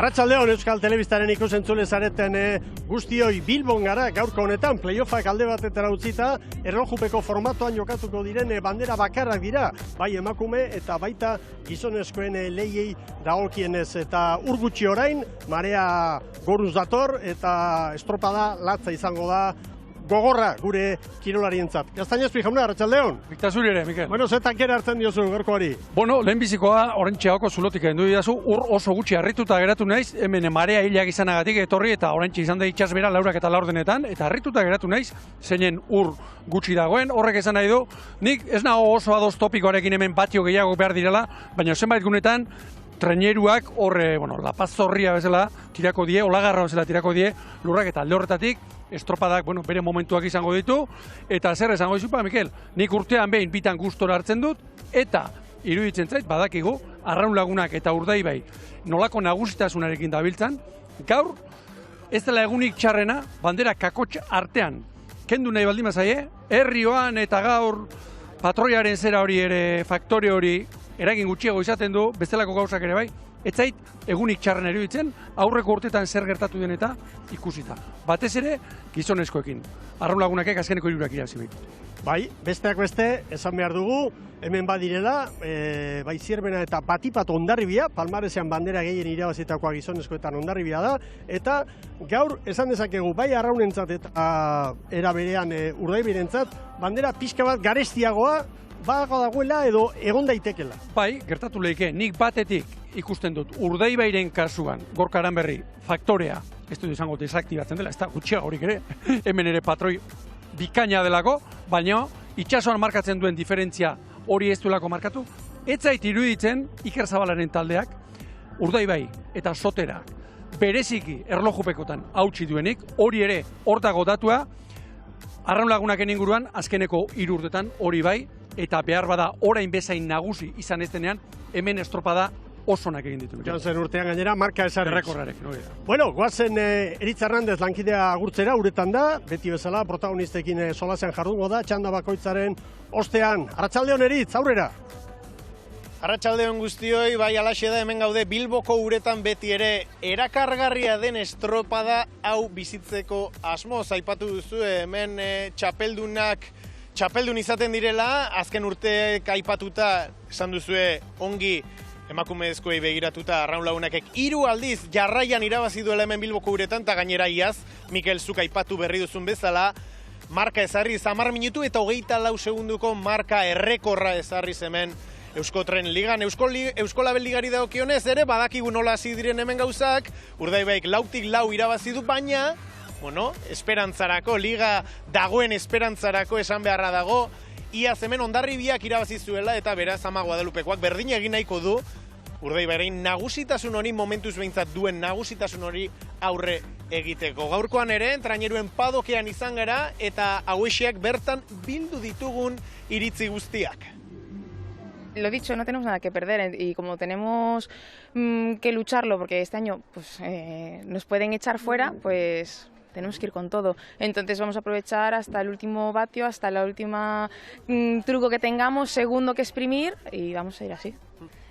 Arratsaldeon Euskal Telebistaren ikusentzule zareten guztioi Bilbon gara gaurko honetan playoffak alde batetara utzita erlojupeko formatoan jokatuko diren bandera bakarrak dira, bai emakume eta baita gizonezkoen lehiei dagokienez eta urgutxi orain marea goruz dator eta estropada latza izango da gogorra gure kirolarientzat. Gaztainazpi jauna, arratsaldeon. Bikta zuri ere, Mikel. Bueno, zetan kera hartzen diozu gorkoari? Bueno, lehenbizikoa orentxeako zulotik endu didazu, oso gutxi harrituta geratu naiz, hemen marea hilak izanagatik etorri eta orentxe izan da itsasbera laurak eta laurdenetan, eta harrituta geratu naiz, zeinen ur gutxi dagoen, horrek esan nahi du, nik ez nago oso ados topikoarekin hemen patio gehiago behar direla, baina zenbait gunetan, treneruak horre, La Paz zorria bezala tirako die, olagarra bezala tirako die, lurrak eta alde horretatik, estropadak, bere momentuak izango ditu, eta zer esango dizupa, Mikel, nik urtean behin bitan gustora hartzen dut, eta iruditzen zait, badakigu, Arraun Lagunak eta Urdaibai nolako nagusitasunarekin dabiltzan, gaur, ez dela egunik txarrena, bandera kakotx artean, kendu nahi baldin bazaie, herrioan eta gaur patroiaren zera hori ere, faktore hori, eragin gutxiago izaten du, bestelako gauzak ere bai, ez zait egunik txarren eruditzen, aurreko urtetan zer gertatu den eta ikusita. Batez ere, gizonezkoekin. Arraun Lagunakek azkeneko hirurak irabazi baitu. Bai, besteak beste, esan behar dugu, hemen badirela, bai Zierbena eta Batipat Hondarribia, Palmaresean bandera gehien irabazitakoa gizonezkoetan Hondarribia da, eta gaur esan dezakegu, bai Arraunentzat eta era berean Urdaibirentzat, bandera pixka bat garestiagoa, bago dagoela edo egon daitekela. Bai, gertatu lehike, nik batetik ikusten dut Urdaibairen kasuan, Gorka Aranberri, faktorea, ez dut izango desaktibatzen dela, ez da gutxiago horik ere, hemen ere patroi bikaina delako, baina itsasoan markatzen duen diferentzia hori ez duelako markatu, ez zait iruditzen Iker Zabalaren taldeak, Urdaibai eta Sotera, bereziki erlojupekotan hautsi duenik, hori ere hor dago datua, Arraun Lagunaken inguruan, azkeneko 3 urtetan hori bai, eta behar bada orain bezain nagusi izan ez denean, hemen estropada osonak egin ditu. Joan zen urtean gainera, marka esarriz. Errekorrarekin, hori da. Bueno, goazen Eritz Hernandez lankidea agurtzera, uretan da, beti bezala protagonistekin solasean jardungo da, txanda bakoitzaren ostean. Arratsaldeon Eritz, aurrera! Arratsaldeon guztioi, bai alaxe da hemen gaude Bilboko uretan beti ere erakargarria den estropada hau bizitzeko asmoz. Aipatu duzu hemen txapeldun izaten direla, azken urteek aipatuta esan duzue ongi emakumezkoei begiratuta Arraun Lagunakek 3 aldiz jarraian irabazi duela hemen Bilboko uretan, eta gainera iaz, Mikel zuk aipatu berri duzun bezala, marka ezarriz 10 minutu eta 24 segunduko marka errekorra ezarriz hemen Euskotren Ligan. Euskolabel Ligari dagokionez ere, badakigu nola hasi diren hemen gauzak, Urdaibaik 4-4 irabazi du, baina, esperantzarako, liga dagoen esperantzarako esan beharra dago, iaz hemen Hondarribiak irabazi zuela eta beraz Ama Guadalupekoak berdin egin nahiko du, Urdaibairen nagusitasun hori, momentuz behintzat duen nagusitasun hori aurre egiteko. Gaurkoan ere, traineruen padokean izan gara eta hauexiak bertan bildu ditugun iritzi guztiak. Lo dicho, no tenemos nada que perder y como tenemos que lucharlo, porque este año nos pueden echar fuera, pues tenemos que ir con todo. Entonces vamos a aprovechar hasta el último vatio, hasta la última truco que tengamos, segundo que exprimir, y vamos a ir así.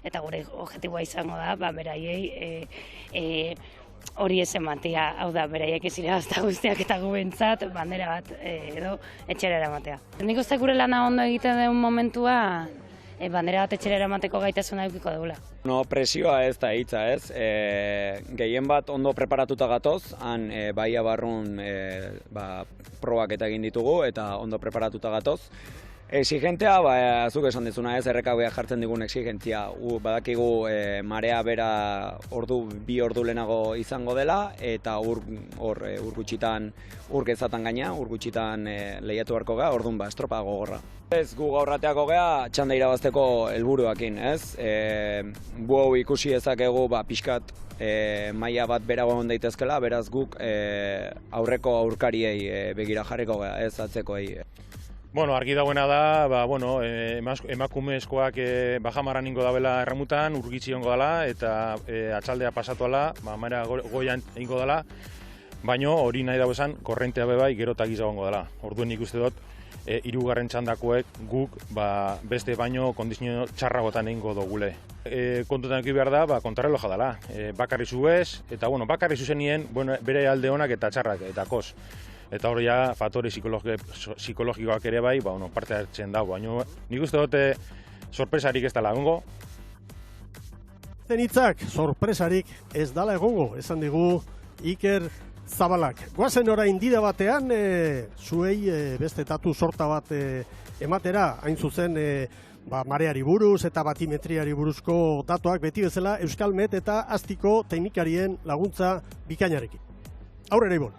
Eta gure objetiboa izango da, beraiei hori ez ematea, hau da, beraiek ez irabazta guztiak eta gubentzat, bandera bat edo etxera eramatea. Nik uste gure lana ondo egiten den momentua, bandera bat etxera eramateko gaitasuna edukiko dugula. Presioa ez da hitza ez, gehien bat ondo preparatuta gatoz, han Baia Barrun probak eta egin ditugu eta ondo preparatuta gatoz. Exigentea, zuk esan dizuna ez, errekabeak jartzen digun exigentzia. Badakigu marea bera 2 ordu lehenago izango dela, eta ur gutxitan, ur gezatan gaina, ur gutxitan lehiatu beharko gara, orduan estropa gogorra. Ez gu gaurrateako gara txanda irabazteko helburuakin, ez? Gu hau ikusi ezakegu pixkat maila bat berago egon daitezkela, beraz guk aurreko aurkariei begira jarriko gara, ez atzekoei. Argi dagoena da, emakumezkoak bajamarran ingo dabela erramutan, urgitzi ongo dela, eta atxaldea pasatuala, marea goian ingo dela, baina hori nahi dago esan, korrentea bebai gero eta giza ongo dela. Orduen ikuste dut, hirugarren txandakoek guk beste baino kondizio txarragotan egingo dugule. Kontutan eduki behar da, kontrarreloja dela. Bakarri zuez, eta bakarri zuzenien bere alde onak eta txarrak eta kos. Eta hori ja, faktore psikologikoak ere bai, parte hartzen dago. Baina nik uste dute sorpresarik ez dela egongo. Zenitzak, sorpresarik ez dala egongo, esan digu Iker Zabalak. Goazen orain dida batean, zuei beste tatu sorta bat ematera, hain zuzen mareari buruz eta batimetriari buruzko datuak beti bezala Euskalmet eta Astiko teknikarien laguntza bikainarekin. Aurrera Ibon.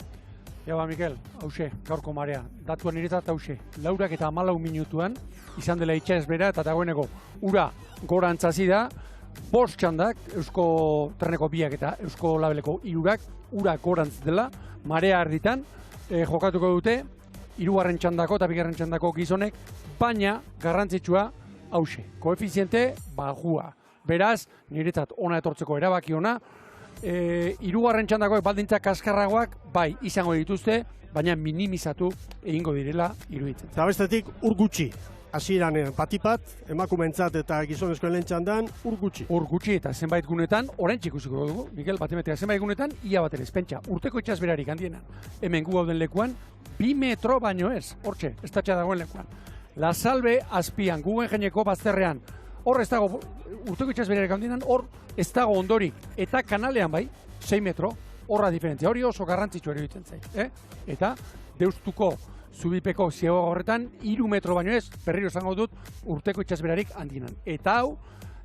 Mikel, hause, gaurko marea, datuan niretzat hause, 4 minutuan, izan dela itxas bera eta dagoeneko ura gorantzazi da, 5 txandak, Eusko Treneko biak eta Eusko Labeleko 3, ura gorantz dela, marea erditan, jokatuko dute, 3. txandako eta 2. txandako gizonek, baina garrantzitsua hause, koefiziente bajua. Beraz, niretzat ona etortzeko erabaki ona, 3. txandakoek baldintzak kaskarragoak bai izango dituzte, baina minimizatu egingo direla iruditzen. Eta bestetik ur gutxi, hasieran patipat, emakumeentzat eta gizonezkoen lehen txandan ur gutxi. Ur gutxi eta zenbait gunetan, oraintxe ikusiko dugu, Mikel, batimetria zenbait gunetan, ia bat ere, espentsa, urteko itxasberarik handienan. Hemen gu gauden lekuan, 2 metro baino ez, hortxe, ez tatxa dagoen lekuan. La Salve azpian, Guguen Jaineko bazterrean, hor ez dago, urteko itxasberarik handienan, hor ez dago ondorik, eta kanalean bai, 6 metro, horra diferentzia, hori oso garrantzitsu ere ditzen zait. Eta Deustuko Zubipeko ziago horretan, 3 metro baino ez, berriro esango dut, urteko itxasberarik handienan. Eta hau,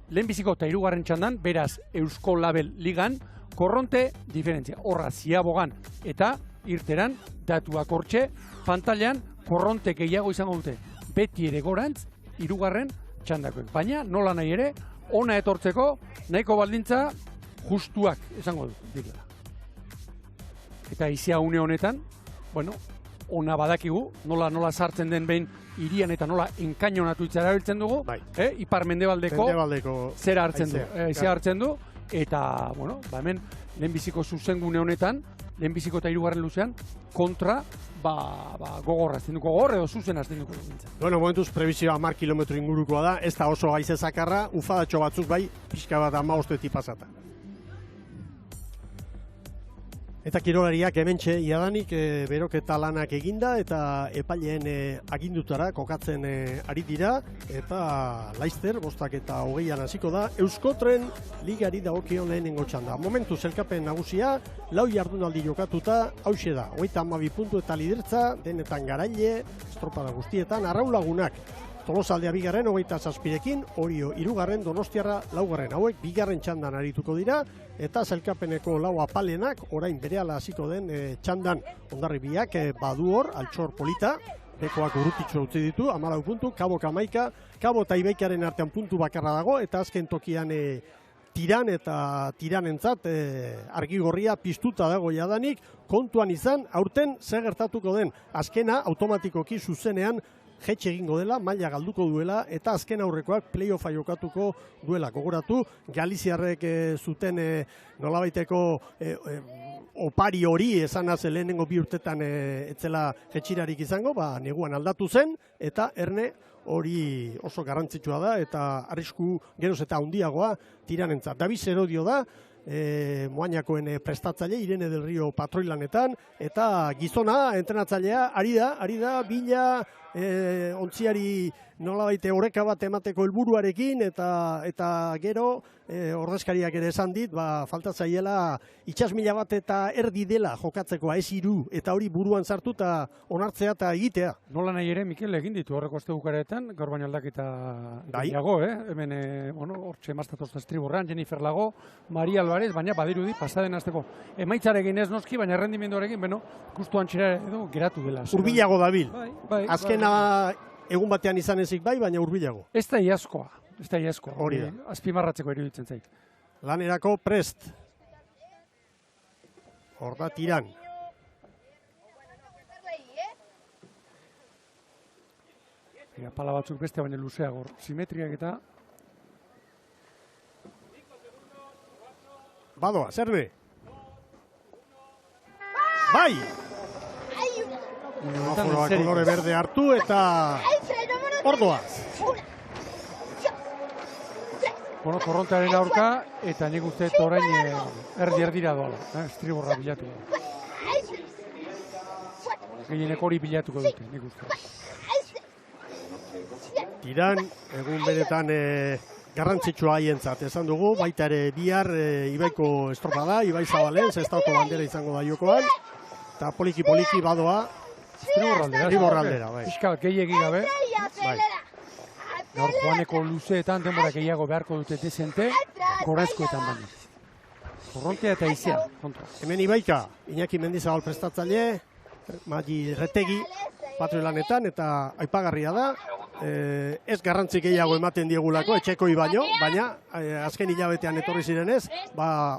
lehenbiziko eta 3. txandan, beraz Eusko Label Ligan, korronte diferentzia, horra ziabogan eta irteran, datuak hortxe, pantailan korronte gehiago izango dute, beti ere gorantz, 3. txandakoek. Baina, nola nahi ere, ona etortzeko, nahiko baldintza justuak izango direla. Eta izia une honetan, ona badakigu, nola sartzen den behin irian eta nola enkainonatu itza erabiltzen dugu, ipar-mendebaldeko zera hartzen du, izia hartzen du, eta, hemen, lehenbiziko zuzengune honetan, lehenbiziko eta 3. luzean, kontra, gogorra azten duko, gogor edo zuzen azten duko. Momentuz, prebizioa 10 kilometro ingurukoa da, ez da oso haize zakarra, ufadatxo batzuk bai, pixka bat 15 pasata. Eta kirolariak hementxe iadanik beroketa lanak eginda eta epaileen agindutara kokatzen ari dira eta Laister 5:20 hasiko da Euskotren ligari dagokion lehenengo txanda. Momentu zelkapen nagusia 4 jardunaldi jokatuta hauxe da. 32 puntu eta lidertza denetan garaile, estropada guztietan arraulagunak. Tolosaldea 2. 27rekin, Orio 3. Donostiarra 4. Hauek 2. txandan arituko dira eta zelkapeneko 4 apalenak orain berehala hasiko den txandan. Hondarribiak badu hor, Altxor Polita, bekoak urrutitxo utzi ditu, 14 puntu, Kabo 11, Kabo eta Ibaikaren artean puntu bakarra dago eta azken tokian Tiran eta Tiranentzat argigorria piztuta dago jadanik, kontuan izan aurten zer gertatuko den. Azkena automatikoki zuzenean jetxe egingo dela, maila galduko duela, eta azken aurrekoak play-offa jokatuko duela. Gogoratu, Galiziarrek zuten nolabaiteko opari hori esanaz lehenengo 2 urtetan etzela jetxirarik izango, neguan aldatu zen, eta erne hori oso garrantzitsua da, eta arrisku geroz eta handiagoa Tiranentzat. David Erodio da, Moañakoen prestatzaile, Irene del Rio patroilanetan, eta gizona, entrenatzailea, ari da, bila ontziari nolabaite oreka bat emateko helburuarekin eta gero ordezkariak ere esan dit, falta zaiela itxas 1000 bat eta erdi dela jokatzekoa, ez 3, eta hori buruan sartu eta onartzea eta egitea. Nola nahi ere, Mikel, egin ditu horreko astebukaretan, gaur baina aldaketa gehiago, hemen hortxe emaztatozta estriborrean, Jennifer Lago, Maria Alvarez, baina badirudi pasaden azteko emaitzarekin ez noski, baina errendimenduarekin, gustuan txera edo geratu dela. Urbilago dabil. Azkena egun batean izan ezik bai, baina urbilago. Ez da iazkoa. Hori da. Azpimarratzeko iruditzen zait. Lanerako prest. Hor da Tiran. Pala batzuk beste baina luzeagor. Simetriak eta... Badoa, zer be? Bai! Semaforoa kolore berde hartu eta ordoaz. Bueno, korrontearen aurka, eta nik uste orain erdi-erdira doala, estriborra bilatu. Gehienek hori bilatuko dute, nik uste. Tiran, egun beretan garrantzitsua haientzat esan dugu, baita ere bihar Ibaiko estropa da, Ibai Zabalen, Sestaoko bandera izango da jokoan, eta poliki-poliki badoa Estriborraldera, bai. Pixka bat gehiegi gabe, Bai. gaur joaneko luzeetan denbora gehiago beharko dute dezente, gorazkoetan baina. Korrontea eta izea, kontra. Hemen Ibaika, Iñaki Mendizabal prestatzaile, Magi Retegi, patruelanetan, eta aipagarria da, ez garrantzi gehiago ematen diegulako, etxekoi baino, baina azken hilabetean etorri zirenez,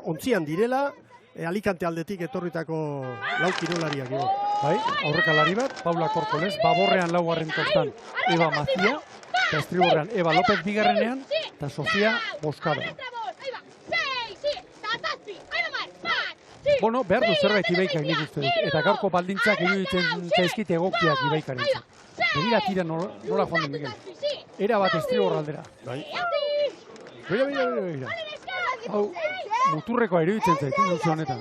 ontzian direla, Alicante aldetik etorritako lau kirolariak. Bai, aurrekalari bat, Paula Korkoles, Baborrean laugarren tostan Eva Mazia, eta Estriborrean Eva López bigarrenean, eta Sofia Boscada. Bueno, behar du zerbait Ibaikak nik uste dut, eta gaurko baldintzak iruditzen zaizkit egokiak Ibaikaren. Begira tira nola joan den Miguel. Era bat Estriborraldera. Bai. Begira. Hau, muturrekoa iruditzen zait, dutze honetan.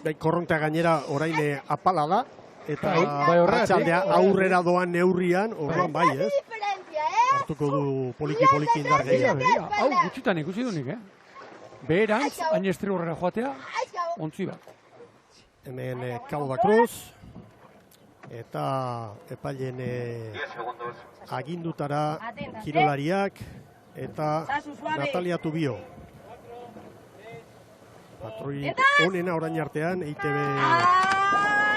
Bai, korrontea gainera orain apala da, eta bai, arratsaldea aurrera doan neurrian, orduan bai, ez? Hartuko du poliki-poliki indar gehiago. Hau, gutxitan ikusi dunik, Beherantz, hain Estriborrera joatea, ontzi bat. Hemen Cabo da Cruz, eta epailen agindutara kirolariak, eta Natalia Tubio. Patroi onena orain artean, EITB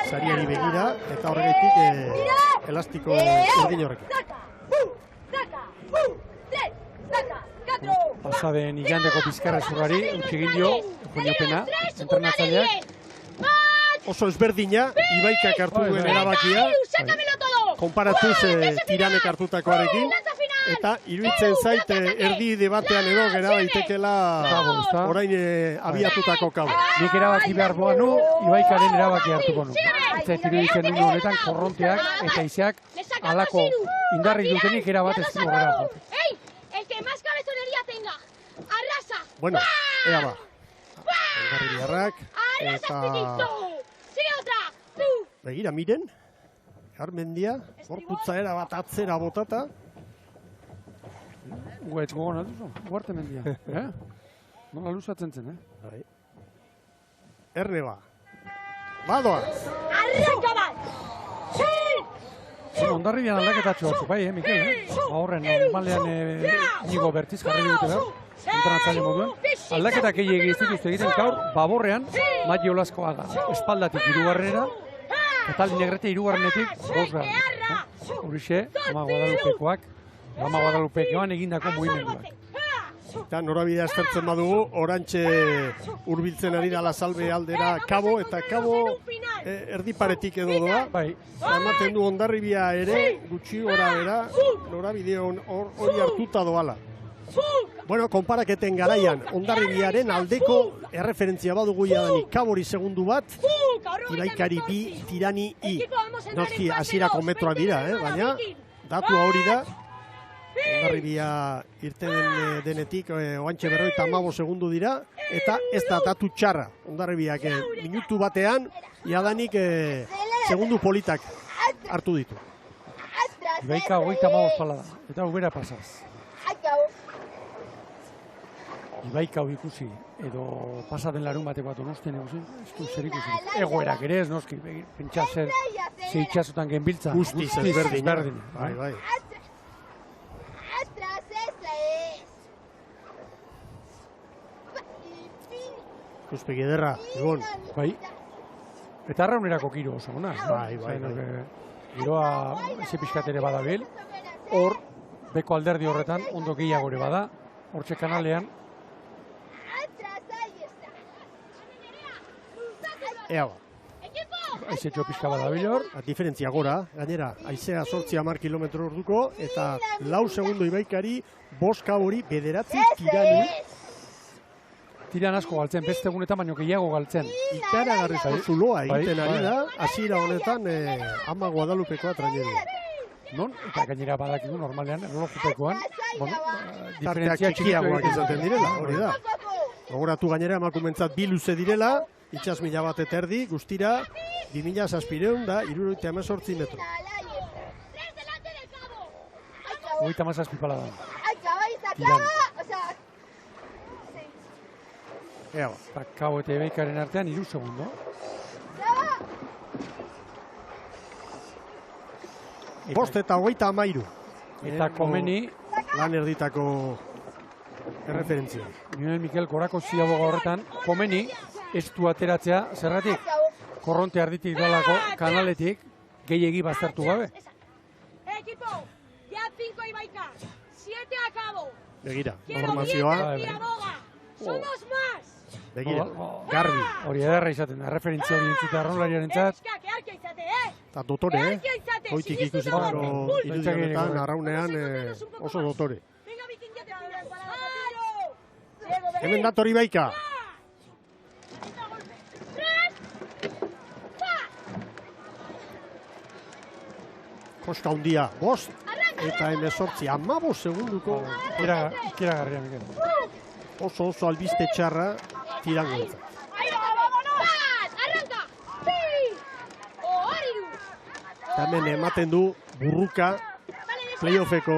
sariari begira, eta horregatik elastiko erdin horrekin. Pasaden igandeko bizkarra zurrari, utxegin dio, Pena, entrenatzaileak. Oso ezberdina, Ibaikak hartu duen erabakia, konparatuz Tiranek hartutakoarekin, eta iruditzen zait erdi debatean edo gera daitekela orain abiatutako kabo. Nik erabaki behar boa nu, Ibaikaren erabaki hartuko nu. Eta iruditzen nuen honetan korronteak eta izeak alako indarrik dutenik erabat Estriborrera joate. Bueno, ea ba. Indarri biharrak, eta... Begira, miren, Armendia, gorputza era bat atzera botata. Guetz gogon alduzu, guarte mendia. Nola luzatzen zen, Bai. Erne ba. Badoaz. Arranka bat! Ondarribian aldaketatxo batzu, bai, Mikel, horren normalean Inigo Bertiz jarri dute behar, entrenatzaile moduen. Aldaketak gehiagi ez dituzte egiten gaur, Baborrean, Mati Olaskoaga, espaldatik hirugarrenera, eta Negrete hirugarrenetik bosgarren. Horixe, Ama Guadalupekoak, Ama Guadalupekoan egindako mugimenduak. Eta norabidea aztertzen badugu, orantxe hurbiltzen ari da Salbe aldera Kabo, eta Kabo erdiparetik edo doa. Bai. Ematen du Hondarribia ere, gutxi gora bera, norabide hori hartuta doala. Bueno, konparaketen garaian, Hondarribiaren aldeko erreferentzia badugu jadanik. Kabori segundu bat, Ibaikari bi, Tirani i. Noski, hasierako metroak dira, baina datua hori da. Hondarribia irten denetik, oantxe 55 segundu dira, eta ez da datu txarra. Hondarribiak minutu batean, jadanik segundu politak hartu ditu. Ibaika 35 pala da, eta ubera pasaz. Ibaika ikusi, edo pasaden larun bateko bat onostien eguzi, ez du zer ikusi. Egoerak ere ez noski, pentsa zer itxasotan genbiltza. Guztiz ezberdin. Bai, bai. Ikuspegi ederra, egon. Bai. Eta arraunerako giro oso, ona? Bai. Giroa eze pixkat ere badabil. Hor, beko alderdi horretan, ondo gehiago ere bada. Hortxe kanalean. Ea ba. Aizetxo pixka badabil hor. Diferentzia gora, gainera, aizea 10 kilometro orduko, eta 4 segundo Ibaikari, 5 Kabori, 9 Tirani. tiran asko galtzen, beste egunetan baino gehiago galtzen. Ikaragarrizko zuloa egiten Bai, ari bai. da, hasiera honetan Ama Guadalupekoa traineru. Non? Eta gainera badakigu normalean, erlojupekoan, bueno, Tarteak diferentzia txikiagoak egiten izaten direla, hori da. Gogoratu gainera emakumentzat 2 luze direla, itxas 1000 bat eta erdi, guztira 2718 metro. 37 pala da. Ea ba. Eta Kabo eta Ibaikaren artean 3 segundo. Bost eta 33. Eta komeni, Lan erditako erreferentzia. Miguel Mikel Korako ziaboga horretan, komeni ez du ateratzea, zergatik, korronte arditik dalako kanaletik, gehiegi baztertu gabe. Equipo, ya 5 Ibaika, 7 a Cabo. Begira, Quiero informazioa, 10 Piraboga. Somos más. begira, garbi. Hori ederra izaten da, referentzia hori entzute arraunlariaren zat. Eska, que arkia izate, Eta dotore, Arkia izate, Hoitik sinistuta ikusitako dago. irudi honetan arraunean oso dotore. Venga, Vikinguete, claro. Hemen dator Ibaika. Koska handia, bost eta 18, 15 segunduko Ikeragarria, Mikel. oso albiste txarra tirangoentzat. Arranca. Sí. Ohariru. Eta hemen ematen du burruka playoffeko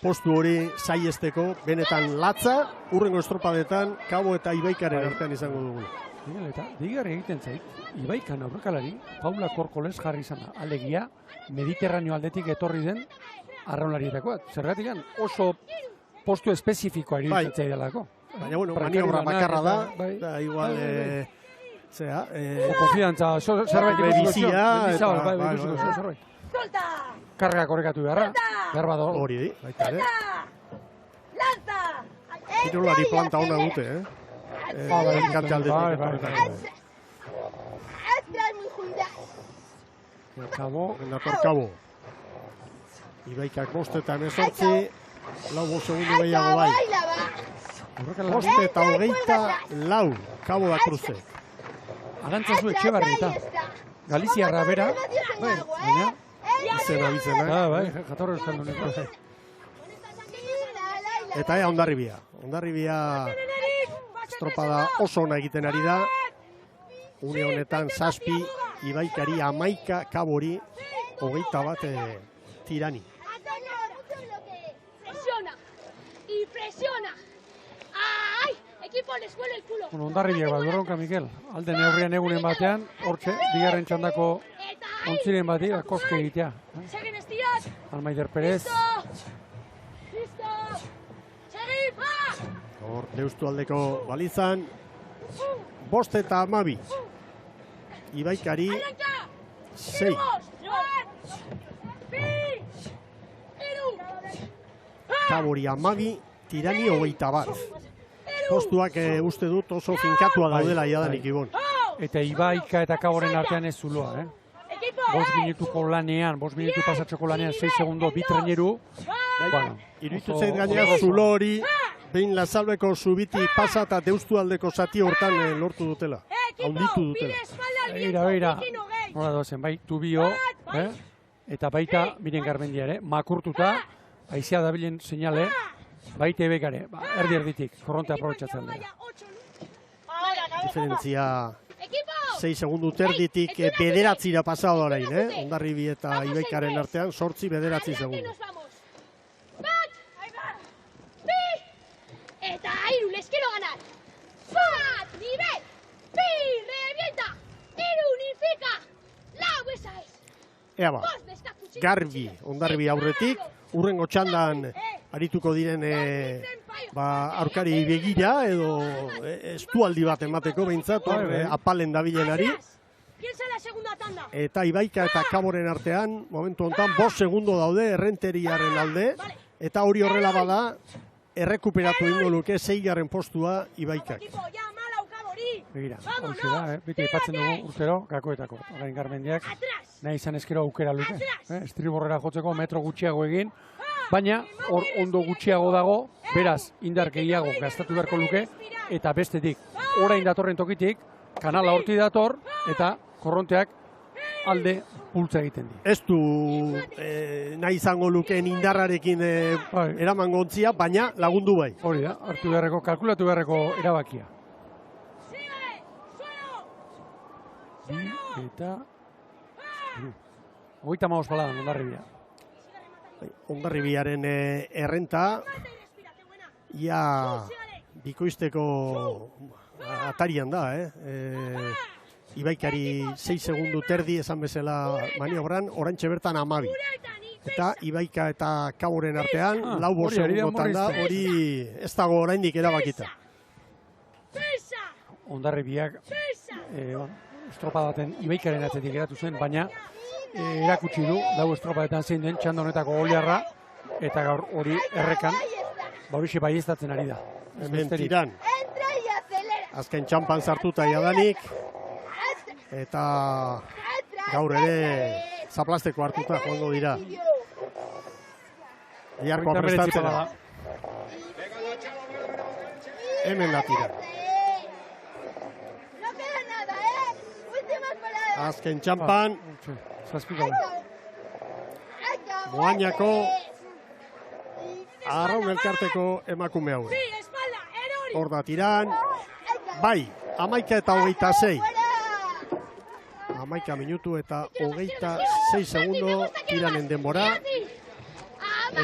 postu hori saiesteko, benetan latza, urrengo estropadetan Kabo eta Ibaikaren artean izango dugu. Miguel, eta digarri egiten zait, Ibaikan aurrekalari, Paula Korkoles jarri izan da, alegia, Mediterraneo aldetik etorri den arraunlarietakoa. Zergatik oso postu espezifikoa iruditzen zaidalako. Baina, bueno, Prakari maniobra lanak bakarra da, bai. da igual, zera, Konfiantza, zerbait Berizia, eta, bai, bai, ikusiko bai. zerbait. Solta. Karga korrekatu beharra, behar bado. hori di, baita ere. Lanza. Kirolari planta ona dute, kante aldetik. Kabo, Nator Kabo. Ibaikak bost eta 18, lau bost segundu gehiago bai. Bost eta 24, Kabo da Cruze. Arantzazu Etxebarri eta Galiziarra bera, baina, Izena. bai, jatorra euskalduneko. Eta ea Hondarribia. Hondarribia estropada oso ona egiten ari da. Une honetan 7, Ibaikari 11, Kabori 21 tirani. Presiona. Y presiona. ¡Ay! Equipo, les huele el culo. Bueno, Hondarribiak bat berronka, Mikel. Alde neurrian egunen batean, hortxe, bigarren txandako ontziren bati, koske egitea. Seguen estiras. Almaider Perez, Listo. Segui, va. Hor, Deustu aldeko balizan, bost eta 12. Ibaikari Arranca. 6. Kabori 12, tirani 21. Postuak uste dut oso finkatua daudela jadanik Ibon. eta Ibaika eta Kaboren artean ez zuloa, 5 minutuko lanean, 5 minutu pasatzeko lanean, 6 segundo bi traineru. Bueno, Iruditu zait gainera zulo hori, behin Lazalbeko zubiti pasa eta Deustu aldeko zati hortan lortu dutela. Haunditu dutela. beira, nola dozen, bai, Tubio, eta baita Miren Garmendia ere, makurtuta, haizea dabilen seinale, baita Ibaikare, erdi erditik, korronte aprobetxatzen dira. Diferentzia 6 segundu terditik bederatzira pasado orain, Hondarribi eta Ibaikaren artean, 8 bederatzi segundu. Bat! Bi! Eta hiru, les quiero ganar. Bat! Nivel! Bi! Revienta! Hiru, unifica! Lau, esa es! Ea ba, Bost, deskakutxik! garbi, Hondarribi aurretik, urrengo txandan arituko diren aurkari begira edo estualdi bat emateko behintzat, apalen dabilenari. Piensa la segunda tanda. Eta Ibaika eta Kaboren artean, momentu honetan, 5 segundo daude errenteriaren alde, eta hori horrela bada, errekuperatu ingo luke 6. postua Ibaikak. Equipo, ya mala ukabori. Begira, hauxe da, beti aipatzen dugu urtero, gakoetako. Orain Garmendiak, nahi izan eskero aukera luke. Estriborrera jotzeko metro gutxiago egin, baina hor ondo gutxiago dago, beraz, indar gehiago gastatu beharko luke, eta bestetik, orain datorren tokitik, kanala horti dator, eta korronteak alde pultza egiten di. Ez du nahi izango lukeen indarrarekin eraman gontzia, baina lagundu bai. Hori da, hartu beharreko, kalkulatu beharreko erabakia. Bi eta... Hogeita maoz baladan, Hondarribia. Hondarribiaren errenta, ia bikoizteko atarian da, Ibaikari 6 segundu terdi esan bezala maniobran, orantxe bertan 12. Eta Ibaika eta Kaboren artean, lau bost segundotan da, hori ez dago oraindik erabakita. Hondarribiak estropa baten Ibaikaren atzetik geratu zen, baina erakutsi du, lau estropaetan zein den txanda honetako goliarra, eta gaur hori errekan, horixe baieztatzen ari da. Hemen tiran, azken txampan sartuta jadanik, eta gaur ere zaplasteko hartuta joango dira. Iarkoa prestatzen da. Hemen da tiran. Azken txampan, Moañako Arraun elkarteko emakume hau. Hor da tiran, bai, 11 eta 26. 11 minutu eta 26 segundo tiranen denbora.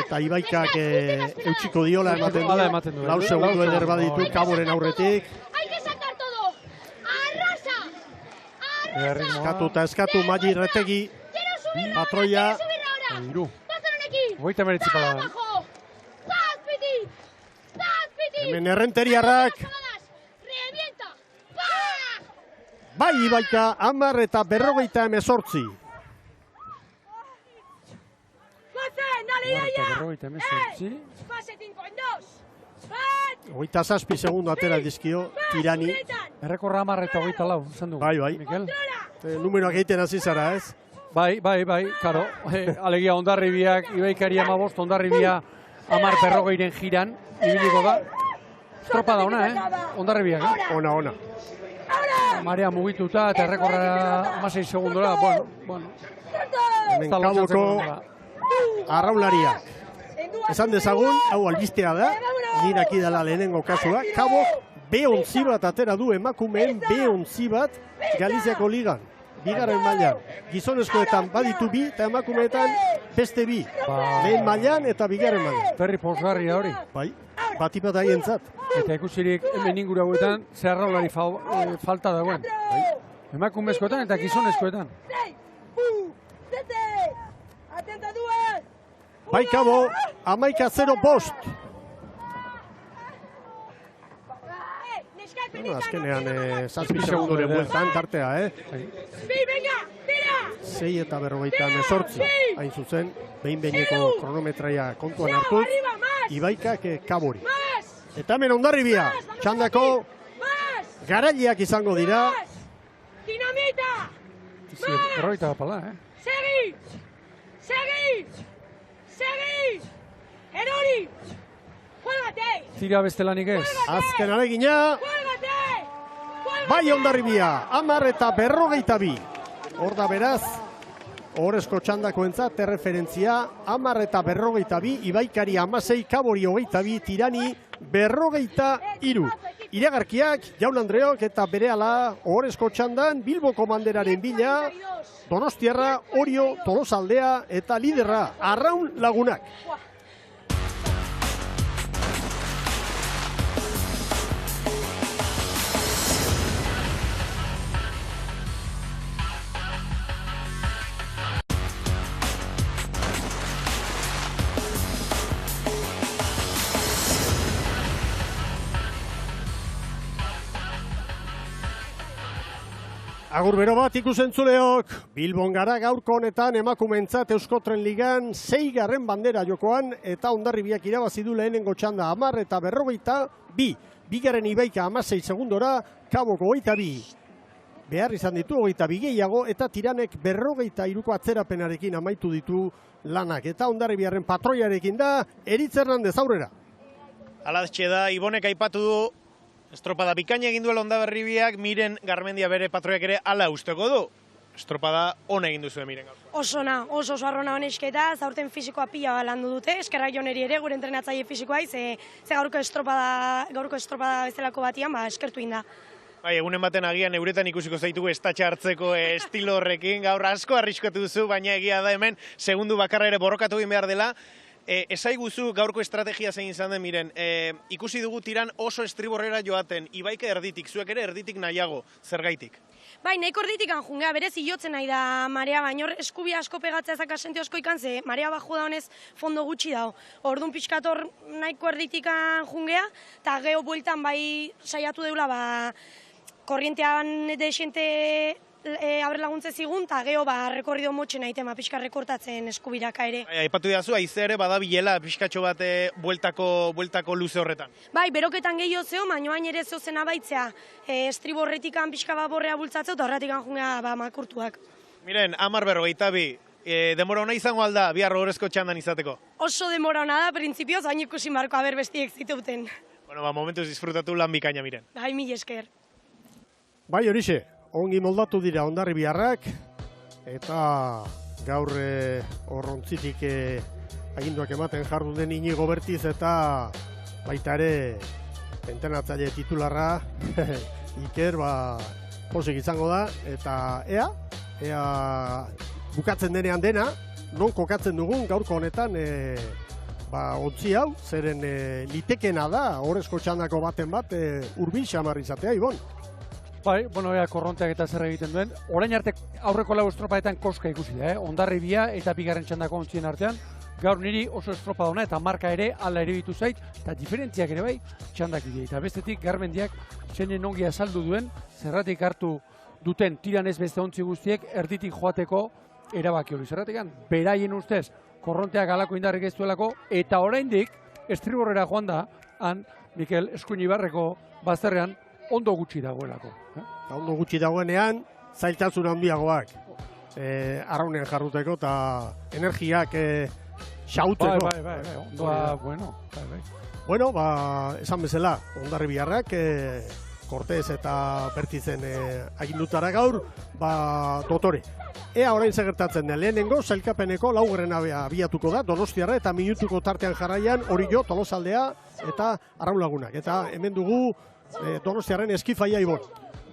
Eta Ibaikak eutxiko diola ematen du. Lau segundu eder baditu Kaboren aurretik. Eskatu eta eskatu Maggi Retegi. Patroia. Iru. Hogeita meretzi paladan. Hemen errenteriarrak. Bai Ibaika, 10 eta 58. 27 segundo atera dizkio Tirani. Errekorra 10 eta 24, esan dugu. Bai, Mikel? Numeroak egiten hasi zara, ez? Bai, karo. Alegia Hondarribiak, Ibaikari 15, Hondarribia 10 berrogeiren jiran, ibiliko da. Estropa da ona, Hondarribiak, Ona. Marea mugituta eta errekorra 16 segundora, bueno. Hemen Kaboko arraunlariak. Esan dezagun, hau albistea da, nirak idala lehenengo kasua. Kabok B11 bat atera du emakumeen B11 bat Galiziako ligan. Bigarren mailan. Gizonezkoetan baditu bi eta emakumeetan beste bi. Lehen mailan eta bigarren mailan. Perri posgarria hori. Bai, batipat haientzat. Eta ikusirik hemen inguru hauetan zeharraulari falta dagoen. Emakumezkoetan eta gizonezkoetan. Bai Kabo, 11-0 azkenean zazpi segundoren bueltan tartea, Sei eta 58, hain zuzen, behin-behineko kronometraia kontuan hartuz, Ibaikak Kabori. Eta hemen Hondarribia, txandako garaileak izango dira. Dinamita! Berroita pala, Segi! Erori! Juegate! Tira bestelanik ez. Azken alegina. Bai Hondarribia, 10 eta 52. Hor da beraz, Ohorezko txandakoentzat erreferentzia 10 eta 52, Ibaikari 16, Kabori 22, Tirani 43. Iragarkiak, Jaun Andreok eta berehala Ohorezko txandan Bilboko banderaren bila, Donostiarra, Orio, Tolosaldea eta liderra Arraun Lagunak. Agur bero bat ikusentzuleok, Bilbon gara gaurko honetan emakumentzat Euskotren Ligan 6. bandera jokoan eta Hondarribiak irabazi du lehenengo txanda 10 eta 52, bigarren Ibaika 16 segundora, Kaboko 22. Behar izan ditu 22 gehiago eta Tiranek 43ko atzerapenarekin amaitu ditu lanak eta Hondarribiaren patroiarekin da Eritz Hernandez aurrera. Alatxe da, Ibonek aipatu du Estropada bikaina egin duela Hondaberribiak, Miren Garmendia bere patroiak ere hala usteko du. Estropada ona egin duzu Miren gaur. Oso arrona honesketa, zaurten fisikoa pila landu dute, eskerrak joneri ere, gure entrenatzaile fisikoa, ze gaurko estropada bezalako batian, eskertu inda. Bai, egunen baten agian euretan ikusiko zaitugu estatxe hartzeko estilo horrekin, gaur asko arriskatu duzu, baina egia da hemen, segundu bakarra ere borrokatu egin behar dela. Esaiguzu gaurko estrategia zein izan den, Miren, ikusi dugu tiran oso estriborrera joaten, Ibaike erditik, zuek ere erditik nahiago, zergaitik? Bai, nahiko erditik jungea, berez hilotzen nahi da marea, baina eskubia asko pegatzea ezak asente asko ikan, ze marea baju da honez fondo gutxi dago. Orduan pixkator nahiko erditik jungea, eta geho bueltan bai saiatu deula, korrientean desente abre laguntze zigun, eta geho rekorrido motxen aitema, pixka rekortatzen eskubiraka ere. Aipatu didazu, haize ere badabilela pixkatxo bat bueltako luze horretan. Bai, beroketan gehiago zeo, baino hain ere zeo zen abaitzea estriborretikan pixka bat borrea bultzatzeo, eta horretikan jungea makurtuak. Miren, 10:42, demora ona izango alda, bihar horrezko txandan izateko? Oso demora ona da, printzipioz, hain ikusi marko aber bestiek zituten. Bueno, momentuz disfrutatu lan bikaina, Miren. Bai, mil esker. Bai, horixe, ongi moldatu dira Hondarribiarrak, eta gaur horrontzitik aginduak ematen jardu den Inigo Bertiz, eta baita ere entrenatzaile titularra Iker, posik izango da, eta ea bukatzen denean dena, non kokatzen dugun gaurko honetan ontzi hau, zeren litekena da, horrezko txandako baten bat, hurbil xamar izatea, Ibon. Bai, ea korronteak eta zer egiten duen. Orain arte aurreko lau estropadetan koska ikusi da, Hondarribia eta bigarren txandako ontzien artean. Gaur niri oso estropada ona eta marka ere ala ere bitu zait, eta diferentziak ere bai txandak dira. Eta bestetik Garmendiak zeinen ongi azaldu duen, zerratik hartu duten tiran ez beste ontzi guztiek erditik joateko erabaki hori. Zerratikan, beraien ustez, korronteak alako indarrik ez duelako, eta oraindik estriborrera joan da, han Mikel Eskuinibarreko bazterrean, ondo gutxi dagoelako. Ondo gutxi dagoenean, zailtasun handiagoak arraunean jarruteko eta energiak xauteko. Bai, ondoa, bai. Bueno, esan bezala, Hondarribiarrak, Cortez eta Bertizen agindutara gaur, dotore. Ea orain segertatzen den, lehenengo, sailkapeneko laugarren abiatuko da, Donostiarra eta minutuko tartean jarraian, Orillo, Tolosaldea eta Arraulagunak. Eta hemen dugu Donostiarren eskifaia Ibon.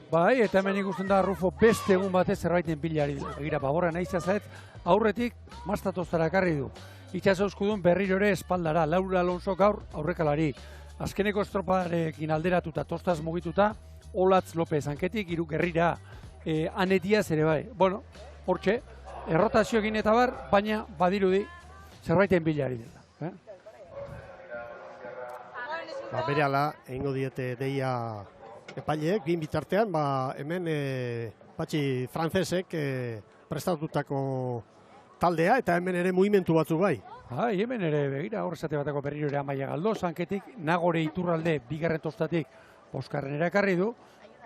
Bai, eta hemen ikusten da Rufo beste egun batez zerbaiten bilari. Begira, baborra nahi zazet, aurretik mastatoztara karri du. Itxaso euskudun berriro ere espaldara, Laura Alonso gaur aurrekalari. Azkeneko estropadarekin alderatuta, tostaz mugituta, Olatz López hanketik, Iru Gerrira, Anetiaz ere bai. Bueno, hortxe, errotazio egin eta bar, baina badirudi zerbaiten bilari dela. Berehala, egingo diete deia epaileek, bin bitartean, hemen patxi frantzesek prestatutako taldea, eta hemen ere mugimendu batzu bai. Hemen ere begira, horrezate batako berriro ere Amaia Galdoz, hanketik, Nagore Iturralde, bigarren tostatik, Oskarren erakarri du,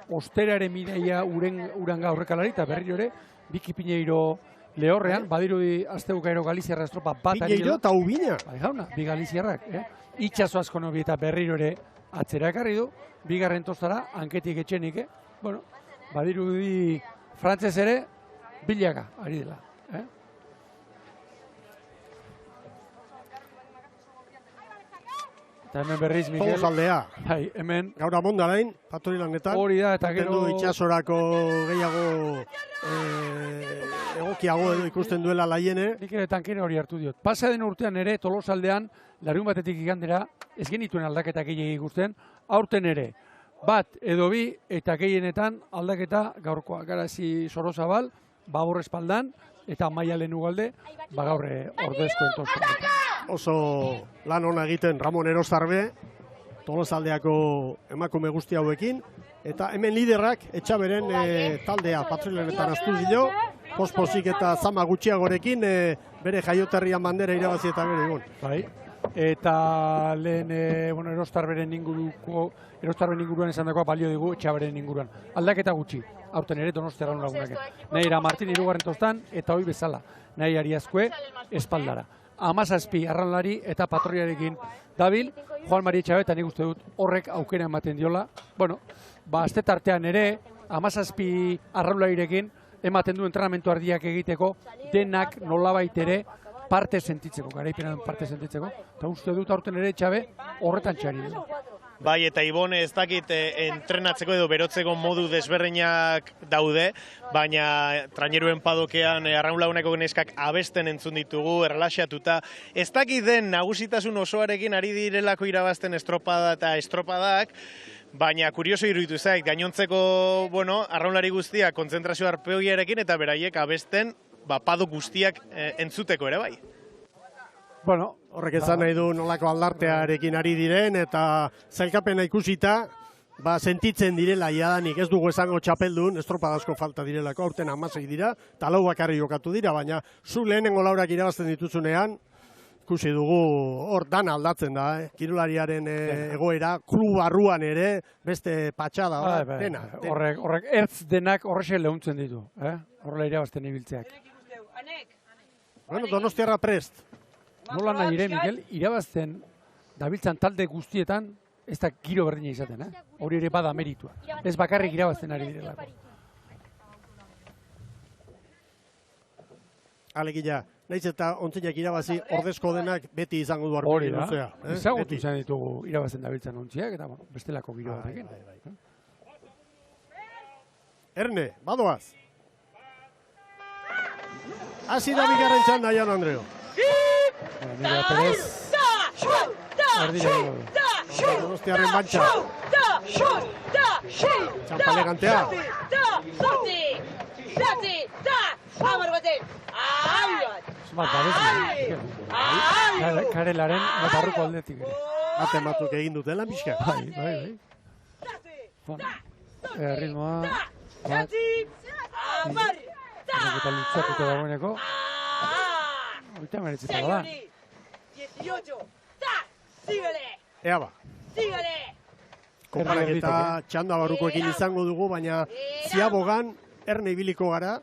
Osteraren Mireia Uranga aurrekalari, eta berriro ere, Biki Piñeiro lehorrean, badirudi Astebukaero Galiziarra estropa bat ari. Piñeiro eta Ubina. Bai, jauna, bi Galiziarrak, Itxaso asko nobi eta berriro ere atzera ekarri du, bigarren tostara, hanketik etxenik, bueno, badirudi frantzez ere, bilaka ari dela. Eta hemen berriz, Mikel. Tolosaldea. Bai, hemen. Gaur amondalain, patori lanetan. Hori da, eta gero. Itxasorako gehiago egokiago edo ikusten duela laiene. Nik ere tankera hori hartu diot. Pasa den urtean ere, Tolosaldean, larun batetik igandera, ez genituen aldaketa gehiagik ikusten, aurten ere, bat edo bi, eta gehienetan aldaketa gaurkoa. Garazi Sorozabal, Babor espaldan, eta Maialen Ugalde, gaur ordezkoen tosta. Oso lan ona egiten Ramon Erostarbe, Tolosaldeako emakume guzti hauekin, eta hemen liderrak Etxaberen taldea patrulanetan astu dio, pospozik eta zama gutxiagorekin bere jaioterrian bandera irabazi eta gero egon. Bai, eta lehen Erostarberen inguruan esan dagoa balio digu Etxaberen inguruan. Aldaketa gutxi, aurten ere Donostiarra lagunak. Nahi era Martin irugarren tostan, eta hoi bezala, nahi Ariazkue espaldara. 17 arraunlari eta patroiarekin dabil. Juan Mari Etxabe, eta nik uste dut horrek aukera ematen diola. Bueno, azte tartean ere, 17 arraunlarirekin ematen du entrenamentu ardiak egiteko, denak nolabait ere parte sentitzeko, garaipenan parte sentitzeko. Eta uste dut aurten ere Etxabe horretan txari du. Bai, eta Ibone ez dakit entrenatzeko edo berotzeko modu desberdinak daude, baina traineruen padokean arraunlaguneko neskak abesten entzun ditugu, erlaxatuta. Ez dakit den nagusitasun osoarekin ari direlako irabazten estropada eta estropadak, baina kurioso iruditu zait, gainontzeko, arraunlari guztiak kontzentrazio arpeoiarekin eta beraiek abesten pado guztiak entzuteko ere bai. Bueno, horrek ezan nahi du nolako aldartearekin ari diren eta zailkapena ikusita, sentitzen direla jadanik, ez dugu esango txapeldun, estropadazko falta direlako, aurten 16 dira, eta 4 bakarri jokatu dira, baina zu lehenengo laurak irabazten dituzunean, ikusi dugu hor dana aldatzen da, kirolariaren egoera, klub barruan ere, beste patxada, dena. Horrek ertz denak horrexe lehuntzen ditu, horrela irabazten ibiltzeak. Bueno, Donostiarra prest. Nola nahi ere, Mikel, irabazten dabiltzan talde guztietan ez da giro berdina izaten, hori ere bada meritua. Ez bakarrik irabazten ari direlako. Alegia, nahiz eta ontzinak irabazi ordezko denak beti izango du arbitri luzea. Ezagutu izan ditugu irabazten dabiltzan ontziak, eta bestelako giro batekin. Erne, badoaz. Hasi da bigarren txanda, Jan Andreo. Mira Perez. Donostiarren bantxa. Txampalegantea. Karelaren barruko aldetik. Matematuk egin dutela pixka. Bai. Ritmoa. Eta lutzatuko dagoeneko. Ahorita meretzitako da. Ea ba. Konparak eta txanda barrukoekin izango dugu, baina ziabogan erne ibiliko gara.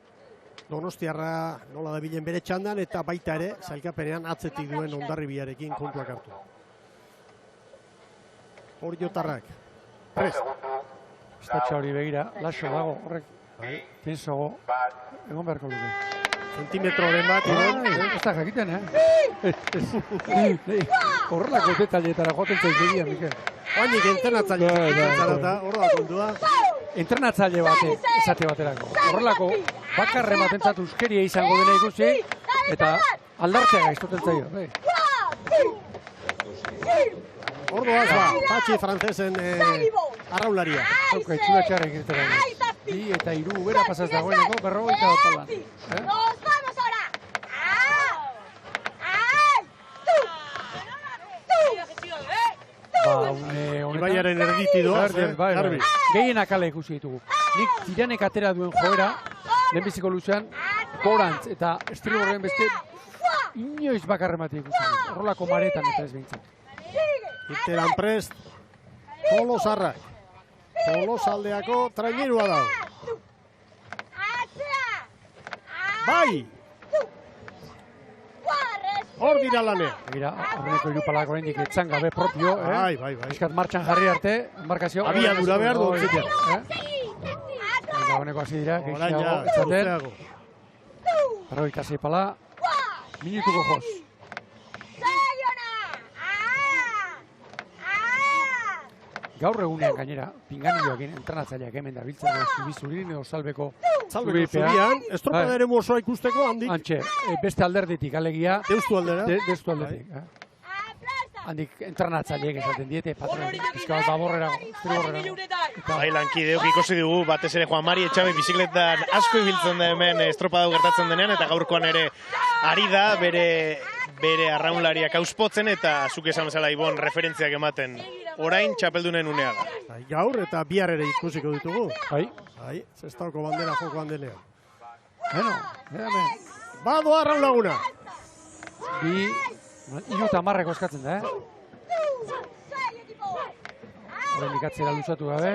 Donostiarra nola da bilen bere txandan eta baita ere zailkapenean atzetik duen Hondarribiarekin kontuak hartu. Hor jotarrak. Prest. Estatxa hori begira, laso dago, horrek. Tensogo, egon beharko dugu. Zentimetroren bat, ez da jakiten, Horrelako detailetara joaten zaizegia, Mikel. Oainik entrenatzaile hor da kontua. Entrenatzaile bate, esate baterako. Horrelako bakarre batentzat euskeria izango dena ikusi, eta aldartea gaiztoten zaio. Hor doaz Patxi frantzesen arraularia. Zauka, itxura txarra egitera. 2 eta 3 bera pasaz dagoeneko, 50 dotolan. ¡Nos vamos ahora! Ibaiaren erditi doaz, Garbi. Gehienak ala ikusi ditugu. Nik tiranek atera duen joera, lehenbiziko luzean, gorantz eta estriborren beste inoiz bakarre mati ikusi dut. Horrelako maretan eta ez behintzat. Interan prest, Tolosarrak. Tolosaldeako trainerua dago. Bai! Hor dira lanea. Egira, horreneko irupalak oraindik etzan gabe propio, Bai. Eskat martxan jarri arte, embarkazio. Abiadura behar du. Dagoeneko hasi dira, gehiago, etzaten. 46 pala, minutuko joz. Gaur egunean gainera, pinganilloakin entrenatzaileak hemen da biltzen zubizurin edo salbeko zurian, estropada ere osoa ikusteko handik. Antxe, beste alderditik, alegia. Deustu aldera. Deustu aldetik. Handik entrenatzaileek esaten diete, patron, pizka bat baborrerago, estriborrerago. Bai, lankideok ikusi dugu, batez ere Juan Mari Etxabe bizikletan asko ibiltzen da hemen estropada gertatzen denean, eta gaurkoan ere ari da bere arraunlariak auspotzen, eta zuk esan bezala Ibon referentziak ematen. Orain txapeldunen unea da. Gaur eta bihar ere ikusiko ditugu. Bai. Zestauko bandera jokoan denean. Bueno, Bado arraun laguna. 3:10 eskatzen da, Horren ikatzera luzatu gabe.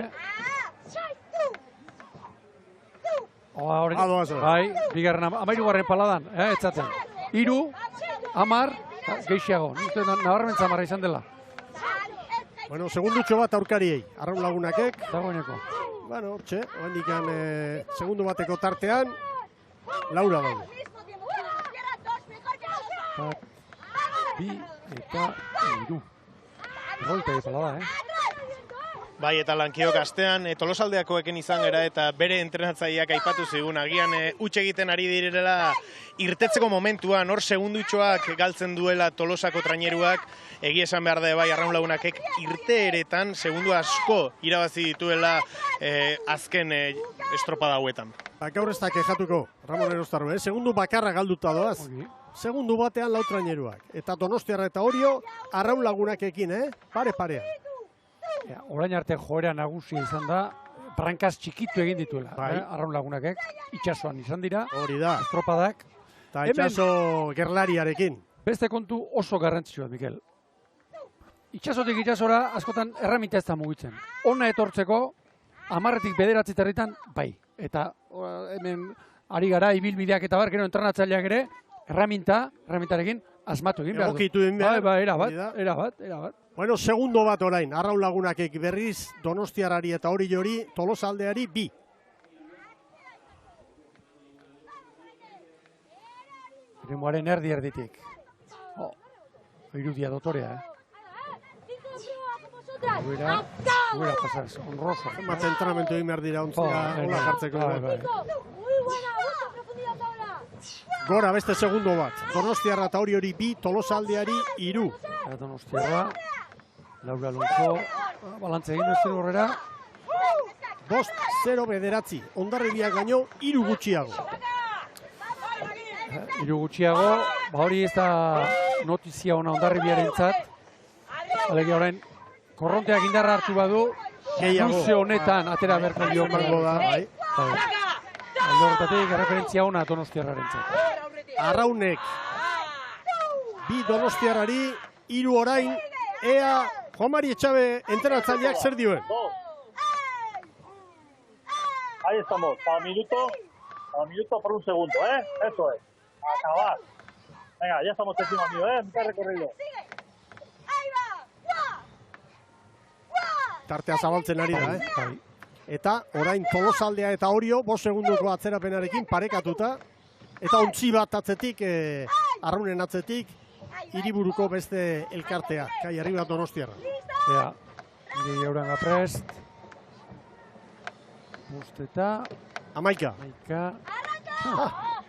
Bai, bigarren 13 paladan, etzaten. 3, 10, Geixiago, uste nabarmen zamarra izan dela. Bueno, segundutxo bat aurkariei, Arraun Lagunakek. Dagoeneko. Bueno, hortxe, oandikan segundu bateko tartean, Laura daude. Bat, bi eta hiru. Golpe epala da, Bai, eta lankiok astean Tolosaldeakoekin izan gera eta bere entrenatzaileak aipatu zigun, agian huts egiten ari direla irtetzeko momentuan, hor segundutxoak galtzen duela Tolosako traineruak, egia esan behar da bai Arraun Lagunakek irteeretan segundu asko irabazi dituela azken estropada hauetan. Gaur ez da kejatuko, Ramon Erostarro, segundu bakarra galduta doaz. Segundu batean lau traineruak. Eta Donostiarra eta Orio, Arraun Lagunakekin, pare-parean. Orain arte joera nagusia izan da, brankaz txikitu egin dituela. Arraun Lagunakek, itxasoan izan dira. Hori da. Estropadak. Eta itxaso gerlariarekin. Beste kontu oso garrantzitsua, Mikel. Itxasotik itxasora askotan erraminta ez da mugitzen. Hona etortzeko, 10-tik 9 herritan, bai. Eta hemen ari gara, ibilbideak eta bar, gero entrenatzaileak ere, erramintarekin asmatu egin behar du. Egokitu egin behar. Bai, erabat. Bueno, segundo bat orain, Arraun Lagunakek berriz Donostiarari eta Oriori, Tolosaldeari 2. Eremuaren erditik. Irudia dotorea, Guera pasarz, honroso. Mat entrenamentu egin behar dira ontzea, hola jartzeko. Gora beste segundo bat. Donostiarra eta Oriori 2, Tolosaldeari 3. Donostiarra, Laura Alonso, balantza egin duzten horrera. 5-0 bederatzi. Hondarribiak gaino 3 gutxiago. 3 gutxiago, hori ez da notizia ona Hondarribiarentzat. Alegia orain, korronteak indarra hartu badu, luze honetan atera berko dio da. Alde horretatik, referentzia ona Donostiarrarentzat. Arraunek 2 Donostiarrari, 3 orain, ea Juan Mari Etxabe entrenatzaileak zer dioen. Ahí estamos, cada minuto por un segundo, Eso es, acabar. Venga, ya estamos encima mío, mitad recorrido. Tartea zabaltzen ari da, Eta orain Tolosaldea eta Orio 5 segunduko atzerapenarekin parekatuta. Eta ontzi bat atzetik, Arraunen atzetik, hiriburuko beste elkartea, Kai Arriba Donostiarra. Ea, nire jauran aprest. Bosteta. Amaika.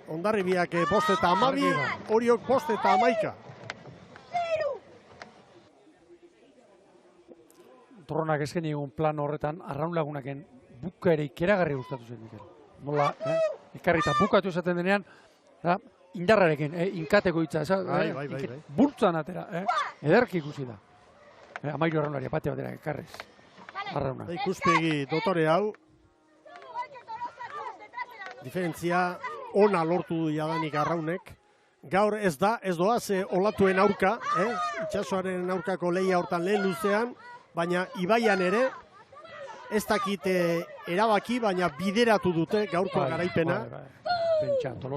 Hondarribiak 5 eta 12, Oriok 5 eta 11. Torronak esken egun plan horretan, Arraun Lagunaken buka ere ikeragarri gustatu zen, Mikel. Nola, ekarrita bukatu esaten denean, indarrarekin, inkateko hitza, bultzan atera, ederki ikusi da. Amairu arraunlaria, bate batera, ekarrez. Arrauna. Ikuspegi dotore hau, diferentzia ona lortu du jadanik Arraunek. Gaur ez doaz olatuen aurka, itxasoaren aurkako lehia hortan lehen luzean, baina Ibaian ere, ez dakit erabaki, baina bideratu dute gaurko garaipena.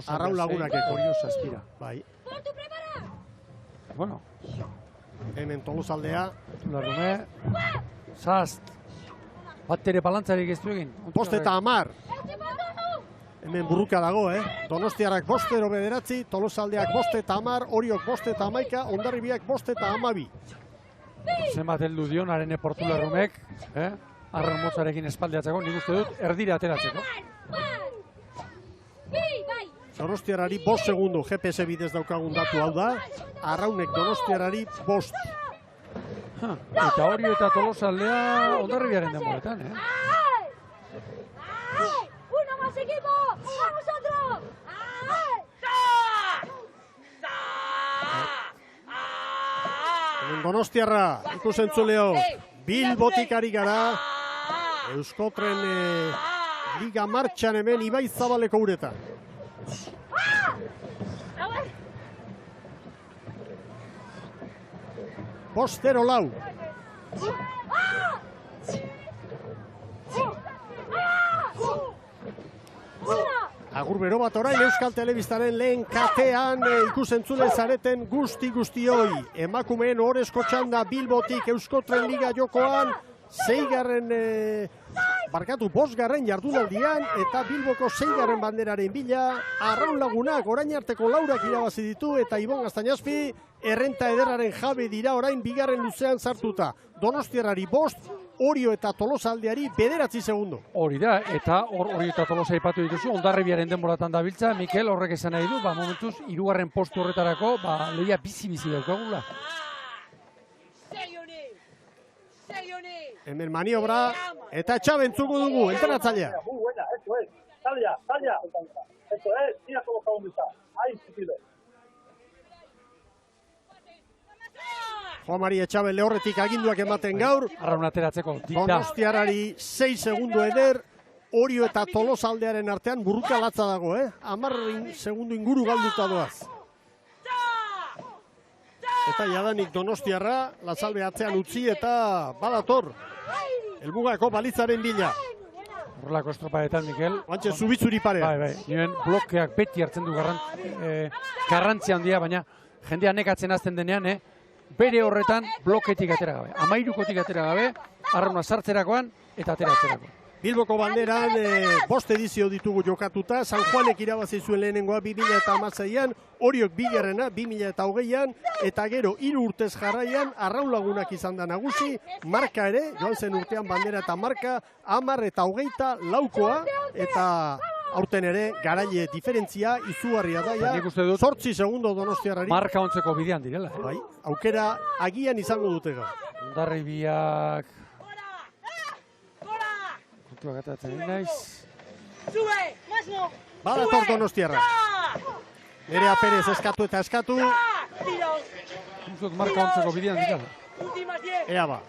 Arraun Lagunak Orio zazpira. Bai. Bueno. Hemen Tolosaldea. Larrume. Zast. Bat ere balantzarik ez du egin. 5 eta 10. Hemen burruka dago, Donostiarrak 5-0 bederatzi, Tolosaldeak 5 eta 10, Oriok 5 eta 11, Hondarribiak 5 eta 12. Zenbat heldu dion, arene Portularrumek, Arraun Motzarekin espaldeatzeko, nik uste dut, erdira ateratzeko. Donostiarrari 5 segundu, GPS bidez daukagun datu hau da, Arraunek Donostiarrari 5. Eta Orio eta Tolosaldea Hondarribiaren denboretan, ¡Uno más equipo! ¡Vamos otro! Donostiarra, ikusentzuleo, Bilbotik ari gara, Euskotren Liga martxan hemen Ibai Zabaleko uretan. Postero lau. Agur bero bat orain Euskal Telebistaren lehen katean ikusentzule zareten guztioi. Emakumeen ohorezko txanda Bilbotik Euskotren Liga jokoan, 5. jardunaldian eta Bilboko 6. banderaren bila, Arraun Lagunak orain arteko laurak irabazi ditu eta Ibon Gaztañazpi errenta ederraren jabe dira orain 2. luzean sartuta. Donostiarrari 5, Orio eta Tolosaldeari 9 segundo. Hori da, eta Orio eta Tolosa aipatu dituzu, Hondarribiaren denboratan dabiltza, Mikel horrek esan nahi du, momentuz, 3. postu horretarako, lehia bizi-bizi daukagula. Hemen maniobra eta txabentzuko dugu, entrenatzailea. Muy buena, eso es. Salya. Eso es, mira cómo está donde está. Ahí, Pilo. Juan Mari Etxabe lehorretik aginduak ematen gaur. Arraun ateratzeko, dikta. Donostiarrari 6 segundo eder, Orio eta Tolosaldearen artean burruka latza dago, 10 segundo inguru galduta doaz. Eta jadanik Donostiarra, Lazalbe atzean utzi eta badator. Helmugako balitzaren bila. Horrelako estropadetan, Mikel. Bantxe, zubitzuri parea. Bai, nioen blokeak beti hartzen du garrantzia handia, baina jendea nekatzen azten denean, bere horretan bloketik atera gabe. 13kotik atera gabe, arrauna sartzerakoan eta ateratzerakoan. Bilboko banderan 5 edizio ditugu jokatuta, San Juanek irabazi zuen lehenengoa 2016an, Oriok 2. 2020an, eta gero 3 urtez jarraian Arraun Lagunak izan da nagusi, marka ere, joan zen urtean bandera eta marka, 10 eta 24koa, eta aurten ere garaile diferentzia izugarria daia, 8 segundo Donostiarrari. Marka ontzeko bidean direla. Bai, aukera agian izango dute gaur. Hondarribiak Gatatzen naiz. Badator Donostiarra. Nerea Perez eskatu eta eskatu. Marka ontzeko bidean dira. Ea ba.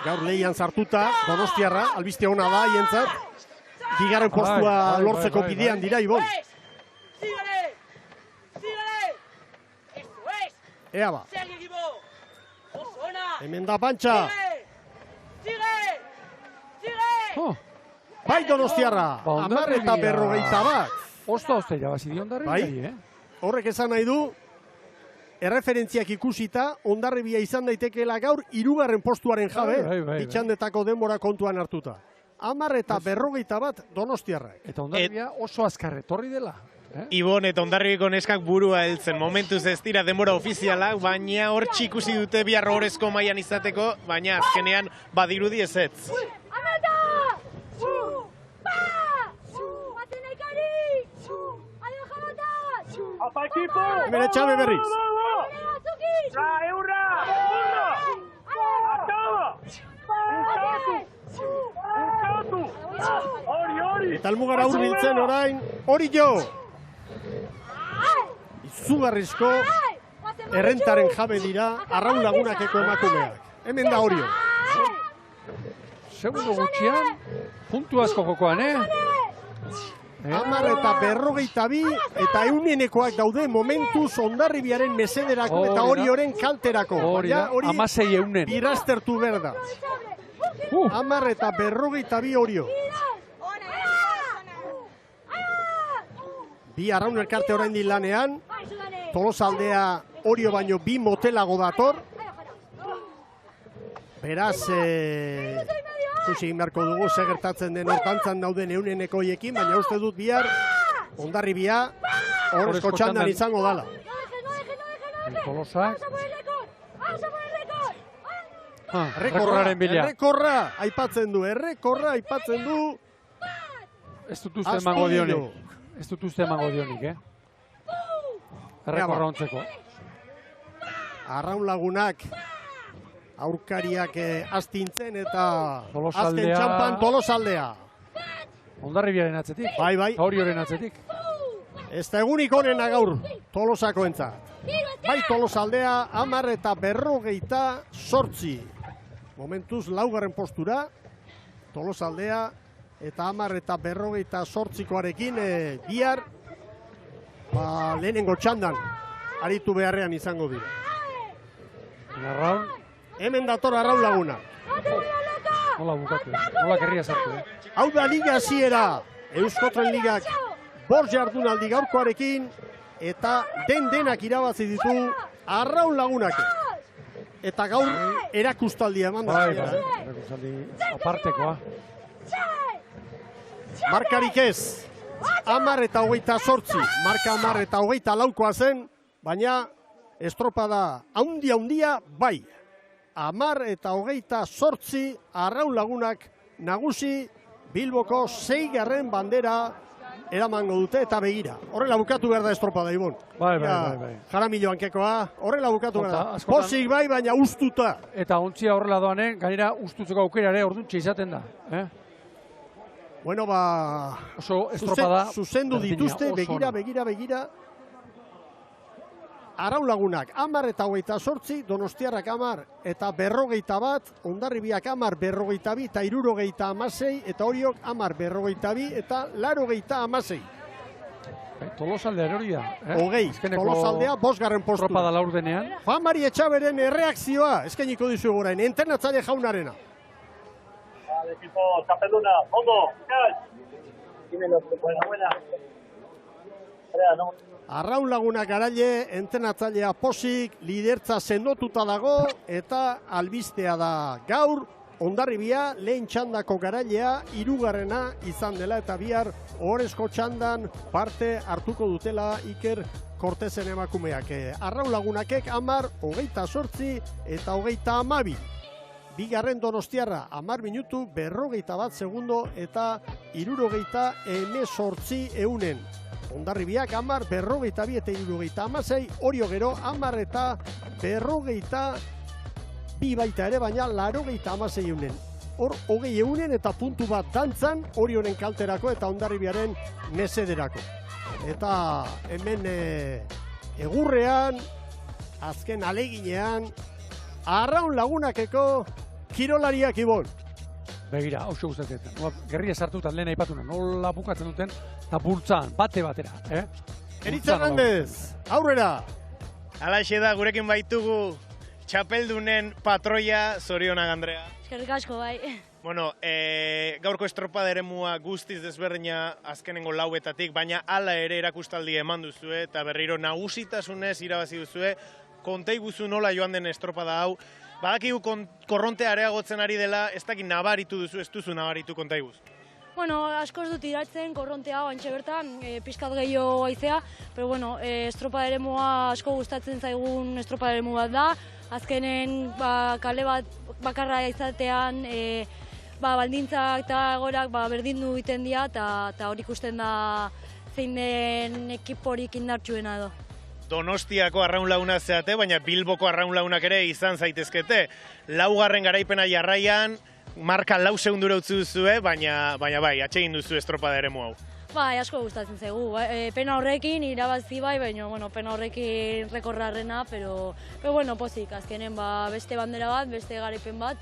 Gaur lehian sartuta Donostiarra, albiste ona da hientzat. 2. postua lortzeko bidean dira, Ibon. Ea ba. Hemen da Pantxa. Bai Donostiarra, 10 eta 51. Osta irabazi di Hondarribia. Horrek esan nahi du, erreferentziak ikusita, Hondarribia izan daitekeela gaur 3. postuaren jabe, bitxandetako denbora kontuan hartuta. 10 eta 51 Donostiarrak. Eta Hondarribia oso azkar etorri dela. Ibon eta Hondarribiko neskak burua heltzen, momentuz ez dira denbora ofizialak, baina hor ikusi dute bihar ohorezko mailan izateko, baina azkenean badirudi ezetz. ¡Apa equipo! Hemen Etxabe berriz. ¡Eurra! Eta almugara hurbiltzen orain, hori jo! Izugarrizko errentaren jabe dira Arraun Lagunakeko emakumeak. Hemen da Orio. Segundo gutxian, puntu asko jokoan, 10 eta 52 eta eunenekoak daude momentuz Hondarribiaren mesederako eta Orioren kalterako. Hori da, 16 eunen. Biraztertu behar da. 10 eta 52 Orio. Bi Arraun elkarte oraindik lanean, Tolosaldea Orio baino 2 motelago dator. Beraz, ikusi egin beharko dugu ze gertatzen den hortantzan dauden eunenekoiekin, baina uste dut bihar Hondarribia ohorezko txandan izango dala. Tolosak. Errekorra aipatzen du. Ez dut uste emango dionik. Errekorra ontzeko. Arraun Lagunak aurkariak astintzen eta azken txampan Tolosaldea. Hondarribiaren atzetik. Bai. Orioren atzetik. Ez da egunik onena gaur Tolosakoentzat. Bai Tolosaldea 10 eta 58. Momentuz 4. postura. Tolosaldea eta 10 eta 58koarekin bihar lehenengo txandan aritu beharrean izango dira. Arraun. Hemen dator Arraun Laguna. Nola bukatu, nola kerria sartu. Hau da liga hasiera. Euskotren Ligak bost jardunaldi gaurkoarekin, eta denak irabazi ditu Arraun Lagunak. Eta gaur erakustaldia eman da. Erakustaldi apartekoa. Markarik ez, 10 eta 28, marka 10 eta 24 zen, baina estropada haundia bai. 10 eta 28 Arraun Lagunak nagusi Bilboko 6. bandera eramango dute eta begira. Horrela bukatu behar da estropada, Ibon. Bai. Jaramillo hankekoa, horrela bukatu behar da. Pozik bai, baina ustuta. Eta ontzia horrela doanen, gainera ustutzeko aukera ere orduntxe izaten da. Bueno, oso estropada zuzendu dituzte, begira. Arraun Lagunak 10 eta 28, Donostiarrak 10 eta 41, Hondarribiak 10, 42 eta 76, eta Oriok 10, 42 eta 86. Tolosaldea hori da. Tolosaldea 5. postu. Estropada laurdenean. Juan Mari Etxaberen erreakzioa eskainiko dizu gorain, entrenatzaile jaunarena. Equipo Txapelduna, ondo, buena. Arraun Lagunak garaile, entrenatzailea pozik, lidertza sendotuta dago, eta albistea da gaur, Hondarribia lehen txandako garailea, 3. izan dela, eta bihar ohorezko txandan parte hartuko dutela Iker Kortezen emakumeak. Arraun Lagunakek 10, 28 eta 32. Bigarren Donostiarra 10 minutu, 41 segundo eta 78 eunen. Hondarribiak 10, 42 eta 76, Orio gero 10 eta 42 baita ere, baina 86 eunen. Hor, 20 eunen eta puntu bat dantzan, Orionen kalterako eta Hondarribiaren mesederako. Eta hemen egurrean, azken aleginean, Arraun Lagunakeko kirolariak, Ibon. Begira, hau gustatzen. Gerria sartutan lehen aipatuna, nola bukatzen duten, eta bultzan, batera. Eritz Hernandez, aurrera! Halaxe da, gurekin baitugu txapeldunen patroia, zorionak, Andrea. Eskerrik asko, bai. Bueno, gaurko estropada eremua guztiz desberdina azkenengo lauetatik, baina hala ere erakustaldi eman duzue, eta berriro nagusitasunez irabazi duzue, kontei guzu nola joan den estropada hau. Badakigu korrontea areagotzen ari dela, ez dakit nabaritu duzu, ez duzu nabaritu, kontai guzu. Bueno, asko ez dut iratzen korrontea, bantxe bertan, pizkat gehiago aizea, pero bueno, estropada eremua asko gustatzen zaigun estropada eremu bat da. Azkenen kale bat bakarra izatean, baldintzak eta egorak berdindu egiten dira, eta hori ikusten da zein den ekiporik indartsuena edo. Donostiako Arraun Lagunak zeate, baina Bilboko Arraun Lagunak ere izan zaitezkete. 4. garaipena jarraian, marka 4 segundura utzi duzue, baina bai, atsegin duzu estropada eremu hau. Bai, asko gustatzen zaigu. Pena horrekin irabazi bai, baina pena horrekin rekorrarrena, pero bueno, pozik, azkenen beste bandera bat, beste garaipen bat,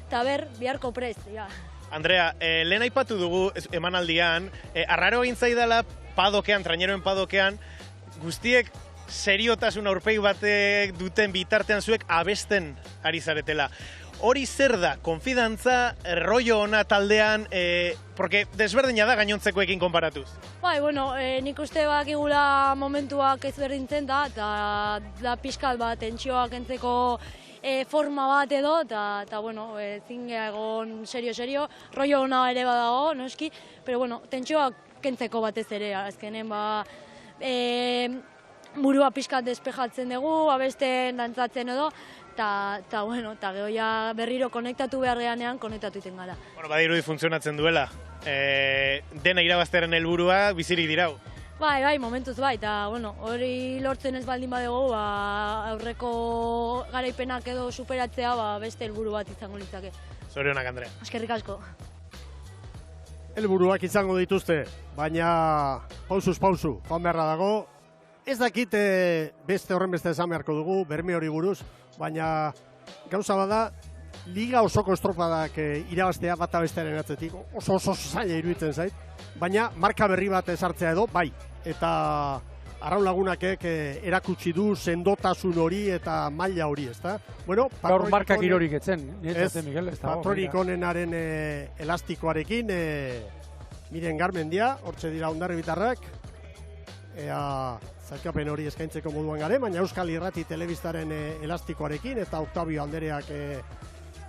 eta biharko prest, ja. Andrea, lehen aipatu dugu emanaldian, arraro egin zaidala padokean, traineroen padokean, guztiek seriotasun aurpegi batek duten bitartean zuek abesten ari zaretela. Hori zer da, konfidantza, rollo ona taldean, porque desberdina da gainontzekoekin konparatuz. Bai, bueno, nik uste bakigula momentuak ezberdintzen da, eta da pixkat bat tentsioak entzeko forma bat edo, eta bueno, ezin egon serio, rollo ona ere badago, noski, pero bueno, tentsioak kentzeko batez ere, azkenen burua pixkat despejatzen dugu, abesten dantzatzen edo, eta bueno, eta gero ja berriro konektatu behar geanean, konektatu iten gara. Bueno, badirudi funtzionatzen duela. Dena irabaztearen helburua bizirik dirau. Bai, momentuz bai, eta bueno, hori lortzen ez baldin badego, aurreko garaipenak edo superatzea beste helburu bat izango litzake. Zorionak, Andrea. Eskerrik asko. Helburuak izango dituzte, baina pausuz pausu, joan beharra dago. Ez dakit beste horren beste esan beharko dugu, berme hori buruz, baina gauza bada, liga osoko estropadak irabaztea bata bestearen atzetik, oso zaila iruditzen zait, baina marka berri bat ezartzea edo, bai, eta Arraun Lagunakek erakutsi du sendotasun hori eta maila hori, ezta? Bueno, gaur markak irorik etzen, Patronik onenaren elastikoarekin, Miren Garmendia, hortxe dira Hondarribitarrak, ea zailkapen hori eskaintzeko moduan gare, baina Euskal Irrati Telebistaren elastikoarekin eta Octavio Aldereak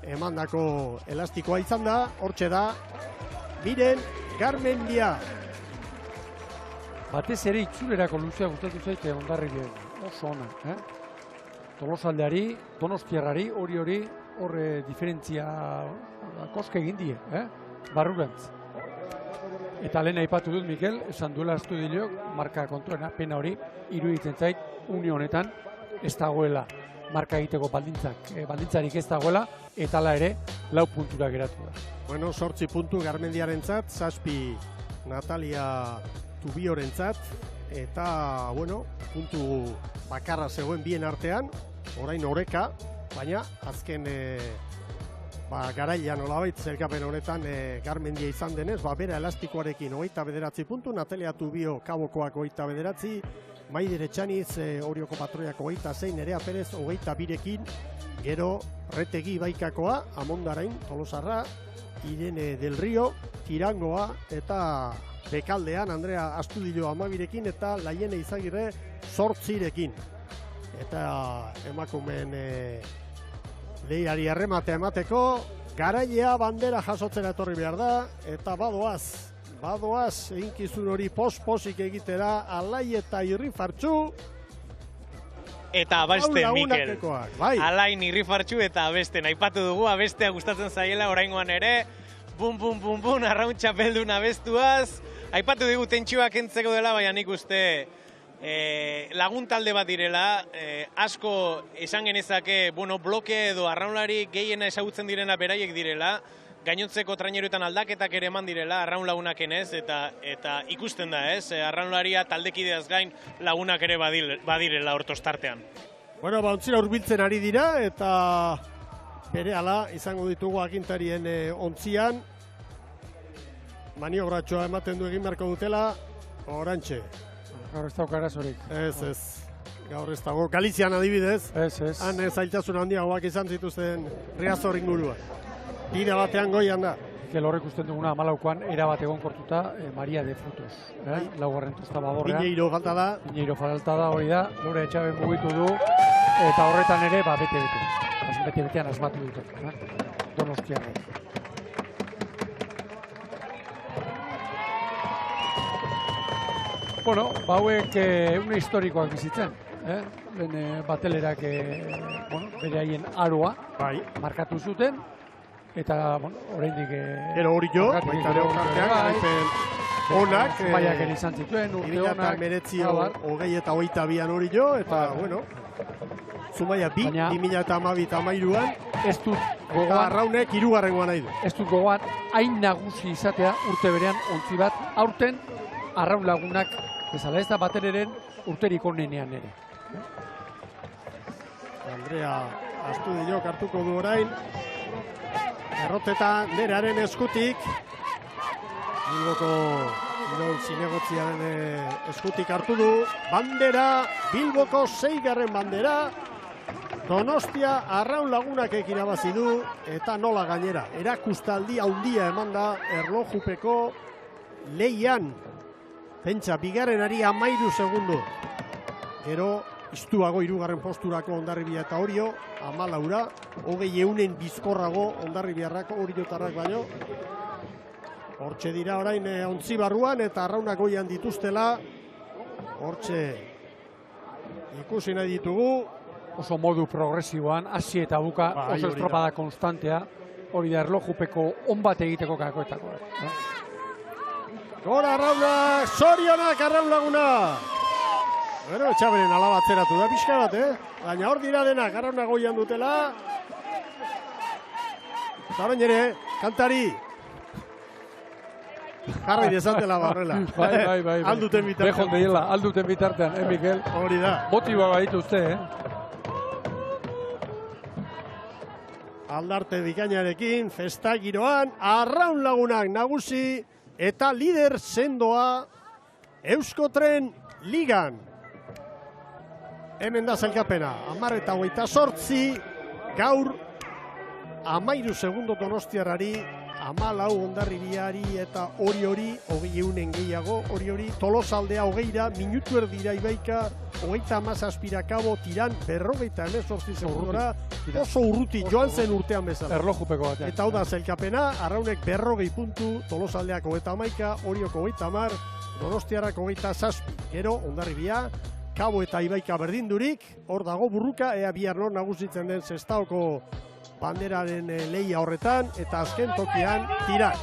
emandako elastikoa izan da, hortxe da, Miren Garmendia. Batez ere itzulerako luzea gustatu zaite Hondarribian, oso ona, Tolosaldeari, Donostiarrari, hori diferentzia koske egin die, barrurantz. Eta lehen aipatu dut, Mikel, esan duela Astudilok, marka kontuena, pena hori, iruditzen zait, une honetan ez dagoela marka egiteko baldintzarik ez dagoela, eta hala ere, 4 puntura geratu da. Bueno, 8 puntu Garmendiarentzat, 7 Natalia Tubiorentzat, eta, bueno, puntu bakarra zegoen bien artean, orain oreka, baina azken garaian nolabait zerkapen honetan Garmendia izan denez, bera elastikoarekin 29 puntu, Natalia Tubio Kabokoak 29, Maider Etxaniz Orioko Patroiak 26, Nerea Perez 22rekin, gero Retegi Baikakoa, Amondarain, Tolosarra, Irene del Rio, Tirangoa eta Bekaldean Andrea Astudillo 12rekin eta Laiene Izagirre 8rekin. Eta emakumeen lehiari errematea emateko, garailea bandera jasotzera etorri behar da, eta badoaz einkizun hori posik egitera, Alai eta Irrifartxu. Eta abesten, Mikel. Bai. Alain Irrifartxu eta abesten. Aipatu dugu, abestea gustatzen zaiela oraingoan ere. Bum, arraun txapeldun abestuaz. Aipatu dugu tentsioak entzeko dela, baina nik uste lagun talde bat direla. Asko esan genezake, bloke edo arraunlari gehiena ezagutzen direna beraiek direla. Gainontzeko traineruetan aldaketak ere eman direla, arraun lagunaken ez, eta ikusten da ez, arraunlaria taldekideaz gain lagunak ere badirela hortostartean. Bueno, ontzira hurbiltzen ari dira, eta berehala izango ditugu agintarien ontzian. Maniobratxoa ematen du egin beharko dutela, orantxe. Gaur ez dauk arazorik. Ez. Gaur ez dago. Galizian adibidez. Ez. Han zailtasun handiagoak izan zituzten Riazor ingurua. Bide batean goian da. Mikel horrek usten duguna 14an erabat egonkortuta Maria de Frutos. Laugarren tosta baborrean. Piñeiro falta da. Piñeiro falta da, hori da. Lore Etxabe mugitu du. Eta horretan ere, bete-betean asmatu dute. Donostiarra. Bueno, hauek une historikoak bizitzen. Lehen batelerak bere haien aroa markatu zuten. Eta, oraindik... Ero hori jo, baitare okarteak, onak... Baiak ere izan zituen, urte onak... 20 eta 22an hori jo, eta, Zumaia 2012-2013an... Ez dut gogoan... Eta arraunek 3. nahi du. Ez dut gogoan, hain nagusi izatea urte berean ontzi bat, aurten arraun lagunak, bezala ez da batereren urterik onenean ere. Andrea Astudilok hartuko du orain. Erroteta Nerearen eskutik, Bilboko Kirol Zinegotziaren eskutik hartu du, bandera, Bilboko 6. bandera, Donostia arraun lagunak irabazi du, eta nola gainera, erakustaldi handia eman da erlojupeko lehian, pentsa, bigarrenari 13 segundu, gero, iztuago 3. posturako Hondarribia eta Orio, 14, 20 bizkorrago Hondarribiarrako Oriotarrak baino. Hortxe dira orain ontzi barruan eta arraunak goian dituztela. Hortxe ikusi nahi ditugu. Oso modu progresiboan, hasi eta buka, oso estropada konstantea. Hori da erlojupeko on bat egiteko kakoetako. Gora arraunak, zorionak arraun laguna! Etxaberen alabatzeratu da pixka bat, Baina hor dira denak, arrauna goian dutela. Eta orain ere, kantari. Jarrai dezatela barrela. Bai. Alduten bitartean. Bejon deiela, alduten bitartean, Mikel? Hori da. Motiba dituzte, Aldarte bikainarekin, festa giroan, arraun lagunak nagusi eta lider sendoa Euskotren Ligan. Hemen da zailkapena, 10:28, gaur 13 segundo Donostiarrari, 14 Hondarribiari eta hori 20 gehiago, hori Tolosaldea 20 minutu erdira Ibaika, 37 kabo tiran 58 segundora, oso urruti joan zen urtean bezala. Erlojupeko batean. Eta hau da zelkapena, Arraunek 40 puntu, Tolosaldeak 31, Oriok 30, Donostiarrak 27, gero Hondarribia, Kabo eta Ibaika berdindurik, hor dago burruka, ea bihar nor nagusitzen den Sestaoko banderaren lehia horretan, eta azken tokian tiran.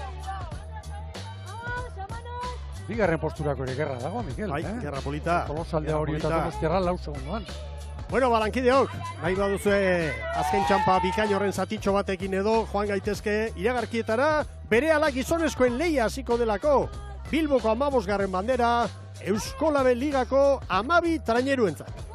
Bigarren posturako ere gerra dago, Mikel. Bai, gerra polita. Tolosaldea hori eta Donostiarra 4 segundoan. Bueno, balankideok, nahi baduzue azken txampa bikain horren zatitxo batekin edo, joan gaitezke iragarkietara, berehala gizonezkoen lehia hasiko delako. Bilboko 15. bandera, Euskolabel Ligako 12 traineruentzat.